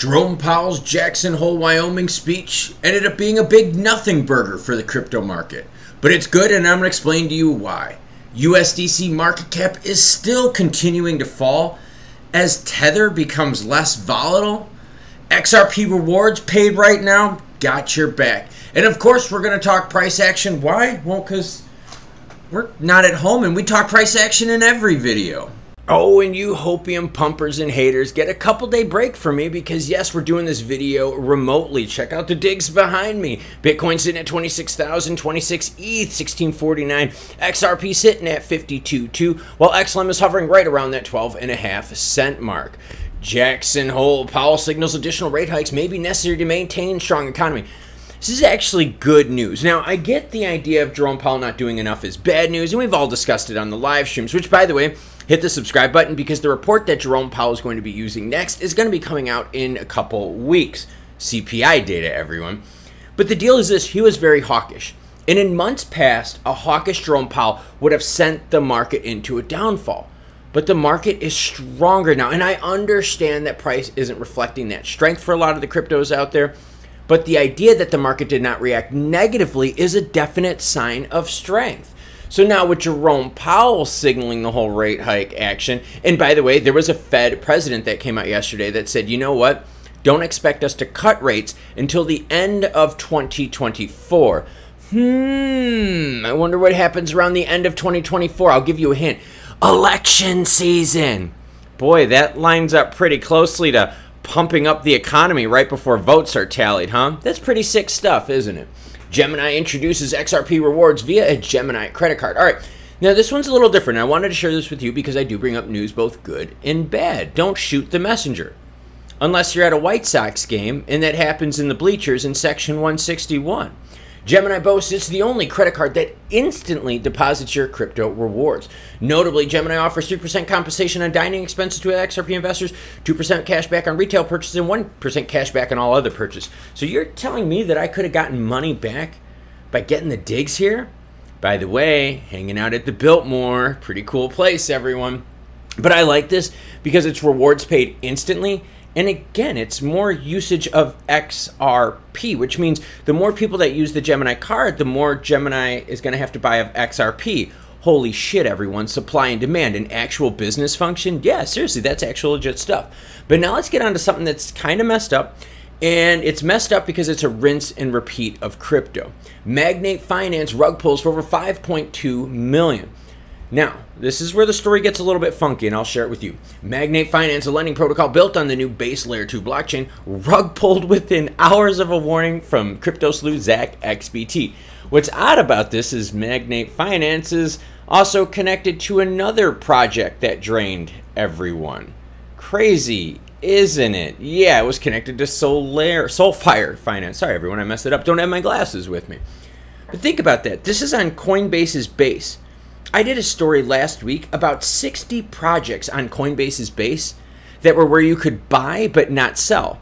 Jerome Powell's Jackson Hole, Wyoming speech ended up being a big nothing burger for the crypto market. But it's good, and I'm going to explain to you why. USDC market cap is still continuing to fall as Tether becomes less volatile. XRP rewards paid right now got your back. And of course, we're going to talk price action. Why? Well, because we're not at home and we talk price action in every video. Oh, and you Hopium pumpers and haters, get a couple-day break from me because, yes, we're doing this video remotely. Check out the digs behind me. Bitcoin sitting at 26,000, 26 ETH, 1649. XRP sitting at 52.2, while XLM is hovering right around that 12.5 cent mark. Jackson Hole, Powell signals additional rate hikes may be necessary to maintain strong economy. This is actually good news. Now, I get the idea of Jerome Powell not doing enough is bad news, and we've all discussed it on the live streams, which, by the way, hit the subscribe button because the report that Jerome Powell is going to be using next is going to be coming out in a couple weeks. CPI data, everyone. But the deal is this, he was very hawkish. And in months past, a hawkish Jerome Powell would have sent the market into a downfall. But the market is stronger now, and I understand that price isn't reflecting that strength for a lot of the cryptos out there. But the idea that the market did not react negatively is a definite sign of strength. So now with Jerome Powell signaling the whole rate hike action, and by the way, there was a Fed president that came out yesterday that said, you know what, don't expect us to cut rates until the end of 2024. I wonder what happens around the end of 2024. I'll give you a hint. Election season. Boy, that lines up pretty closely to pumping up the economy right before votes are tallied, huh? That's pretty sick stuff, isn't it? Gemini introduces XRP rewards via a Gemini credit card. All right, now this one's a little different. I wanted to share this with you because I do bring up news both good and bad. Don't shoot the messenger. Unless you're at a White Sox game, and that happens in the bleachers in section 161. Gemini boasts it's the only credit card that instantly deposits your crypto rewards. Notably, Gemini offers 3% compensation on dining expenses to XRP investors, 2% cash back on retail purchases, and 1% cash back on all other purchases. So you're telling me that I could have gotten money back by getting the digs here? By the way, hanging out at the Biltmore, pretty cool place, everyone. But I like this because it's rewards paid instantly. And again, it's more usage of XRP, which means the more people that use the Gemini card, the more Gemini is going to have to buy of XRP. Holy shit, everyone. Supply and demand. An actual business function? Yeah, seriously, that's actual legit stuff. But now let's get on to something that's kind of messed up. And it's messed up because it's a rinse and repeat of crypto. Magnate Finance rug pulls for over 5.2 million. Now, this is where the story gets a little bit funky, and I'll share it with you. Magnate Finance, a lending protocol built on the new base layer 2 blockchain, rug pulled within hours of a warning from crypto sleuth Zach XBT. What's odd about this is Magnate Finance is also connected to another project that drained everyone. Crazy, isn't it? Yeah, it was connected to Soulfire Finance. Sorry, everyone, I messed it up. Don't have my glasses with me. But think about that. This is on Coinbase's base. I did a story last week about 60 projects on Coinbase's base that were where you could buy but not sell.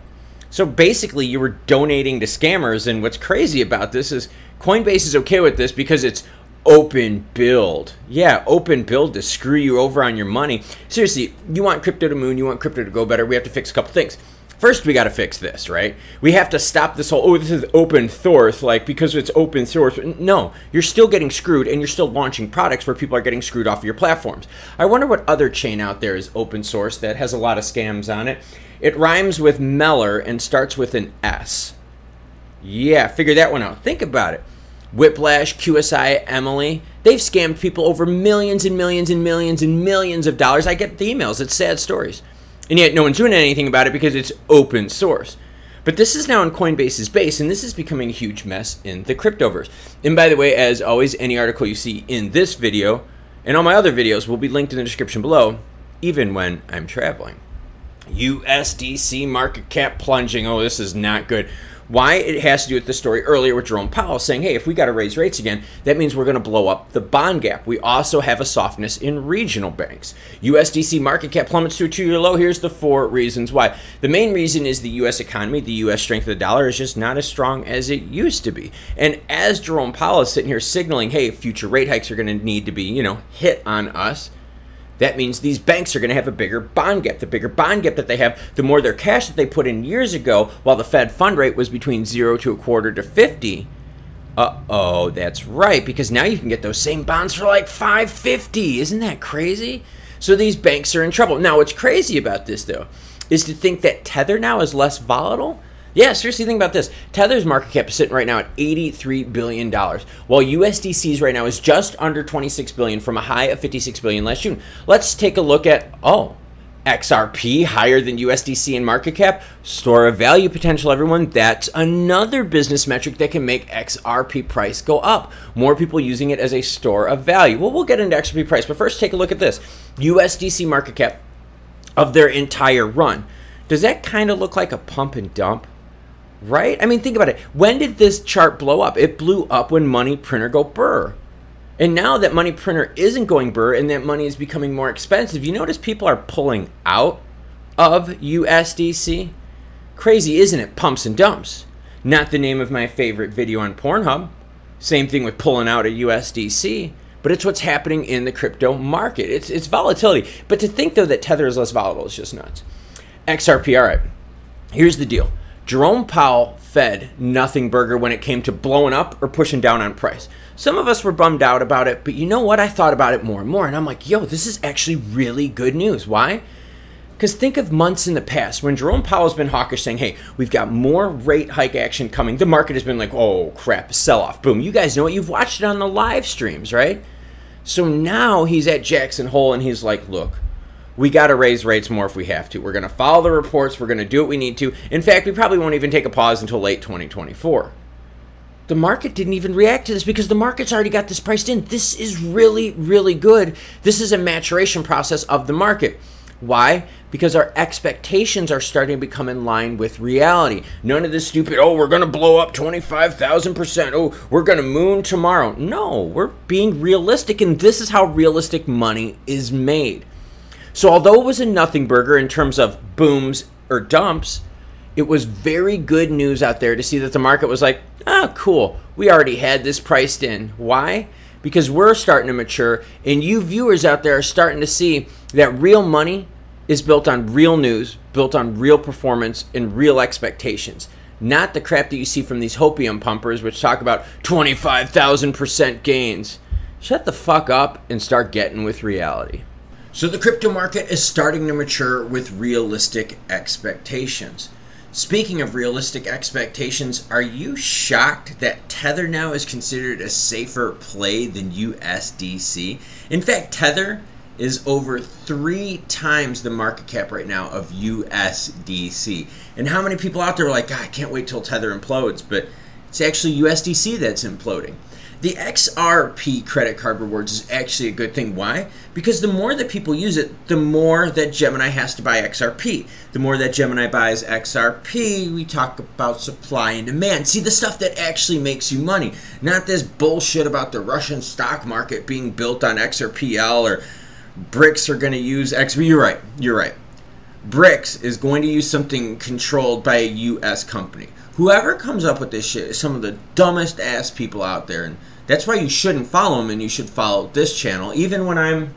So basically you were donating to scammers, and what's crazy about this is Coinbase is okay with this because it's open build. Yeah, open build to screw you over on your money. Seriously, you want crypto to moon, you want crypto to go better, we have to fix a couple things. First, we got to fix this, right? We have to stop this whole, oh, this is open source, like, because it's open source. No, you're still getting screwed, and you're still launching products where people are getting screwed off of your platforms. I wonder what other chain out there is open source that has a lot of scams on it. It rhymes with Meller and starts with an S. Yeah, figure that one out. Think about it. Whiplash, QSI, Emily, they've scammed people over millions and millions and millions and millions of dollars. I get the emails. It's sad stories. And yet no one's doing anything about it because it's open source. But this is now on Coinbase's base, and this is becoming a huge mess in the cryptoverse. And by the way, as always, any article you see in this video and all my other videos will be linked in the description below, even when I'm traveling. USDC market cap plunging. Oh, this is not good. Why? It has to do with the story earlier with Jerome Powell saying, hey, if we got to raise rates again, that means we're going to blow up the bond gap. We also have a softness in regional banks. USDC market cap plummets to a 2-year low. Here's the 4 reasons why. The main reason is the U.S. economy. The U.S. strength of the dollar is just not as strong as it used to be. And as Jerome Powell is sitting here signaling, hey, future rate hikes are going to need to be, hit on us, That means these banks are going to have a bigger bond gap. The bigger bond gap that they have, the more their cash that they put in years ago, while the Fed fund rate was between 0 to a quarter to 50. Uh-oh, that's right, because now you can get those same bonds for like $5.50. Isn't that crazy? So these banks are in trouble. Now, what's crazy about this, though, is to think that Tether now is less volatile. Yeah, seriously, think about this. Tether's market cap is sitting right now at $83 billion, while USDC's right now is just under $26 billion from a high of $56 billion last June. Let's take a look at, XRP higher than USDC in market cap. Store of value potential, everyone. That's another business metric that can make XRP price go up. More people using it as a store of value. Well, we'll get into XRP price, but first take a look at this. USDC market cap of their entire run. Does that kind of look like a pump and dump? Right? I mean, think about it. When did this chart blow up? It blew up when money printer go burr. And now that money printer isn't going burr and that money is becoming more expensive, you notice people are pulling out of USDC? Crazy, isn't it? Pumps and dumps. Not the name of my favorite video on Pornhub. Same thing with pulling out of USDC. But it's what's happening in the crypto market. It's volatility. But to think, though, that Tether is less volatile is just nuts. XRP, all right. Here's the deal. Jerome Powell fed nothing burger when it came to blowing up or pushing down on price. Some of us were bummed out about it, but you know what? I thought about it more and more, and I'm like, yo, this is actually really good news. Why? Because think of months in the past when Jerome Powell's been hawkish saying, hey, we've got more rate hike action coming. The market has been like, oh, crap, sell-off. Boom. You guys know it. You've watched it on the live streams, right? So now he's at Jackson Hole, and he's like, look, we got to raise rates more if we have to. We're going to follow the reports. We're going to do what we need to. In fact, we probably won't even take a pause until late 2024. The market didn't even react to this because the market's already got this priced in. This is really, really good. This is a maturation process of the market. Why? Because our expectations are starting to become in line with reality. None of this stupid, oh, we're going to blow up 25,000%. Oh, we're going to moon tomorrow. No, we're being realistic, and this is how realistic money is made. So although it was a nothing burger in terms of booms or dumps, it was very good news out there to see that the market was like, cool, we already had this priced in. Why? Because we're starting to mature, and you viewers out there are starting to see that real money is built on real news, built on real performance and real expectations. Not the crap that you see from these Hopium pumpers, which talk about 25,000% gains. Shut the fuck up and start getting with reality. So the crypto market is starting to mature with realistic expectations. Speaking of realistic expectations, are you shocked that Tether now is considered a safer play than USDC? In fact, Tether is over 3 times the market cap right now of USDC. And how many people out there are like, God, I can't wait till Tether implodes, but it's actually USDC that's imploding. The XRP credit card rewards is actually a good thing. Why? Because the more that people use it, the more that Gemini has to buy XRP. The more that Gemini buys XRP, we talk about supply and demand. See, the stuff that actually makes you money. Not this bullshit about the Russian stock market being built on XRPL or BRICS are going to use XRP. You're right. BRICS is going to use something controlled by a U.S. company. Whoever comes up with this shit is some of the dumbest ass people out there, and that's why you shouldn't follow them, and you should follow this channel, even when I'm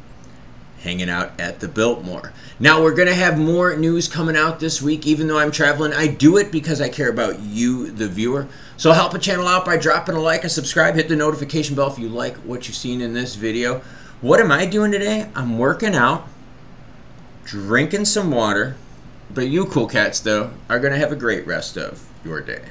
hanging out at the Biltmore. Now, we're going to have more news coming out this week, even though I'm traveling. I do it because I care about you, the viewer. So help a channel out by dropping a like, a subscribe, hit the notification bell if you like what you've seen in this video. What am I doing today? I'm working out, drinking some water, but you cool cats, though, are going to have a great rest of your day.